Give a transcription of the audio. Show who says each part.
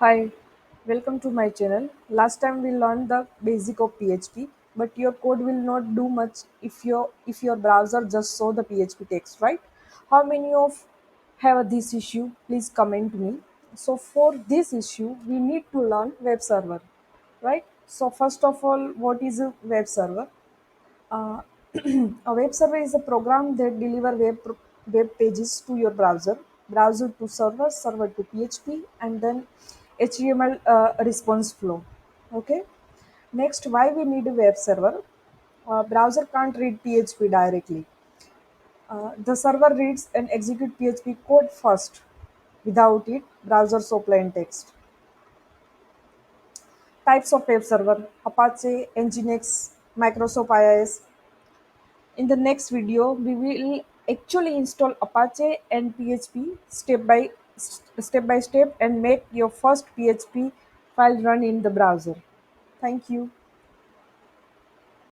Speaker 1: Hi, welcome to my channel. Last time we learned the basic of PHP, but your code will not do much if your browser just saw the PHP text, right? How many of have this issue? Please comment me. So for this issue, we need to learn web server, right? So first of all, what is a web server? Uh, a web server is a program that deliver web pages to your browser to server, server to PHP, and then HTML response flow. Okay. Next, why we need a web server? Browser can't read PHP directly. The server reads and execute PHP code first. Without it, browser so plain text. Types of web server: Apache, Nginx, Microsoft IIS. In the next video, we will actually install Apache and PHP step by step and make your first PHP file run in the browser. Thank you.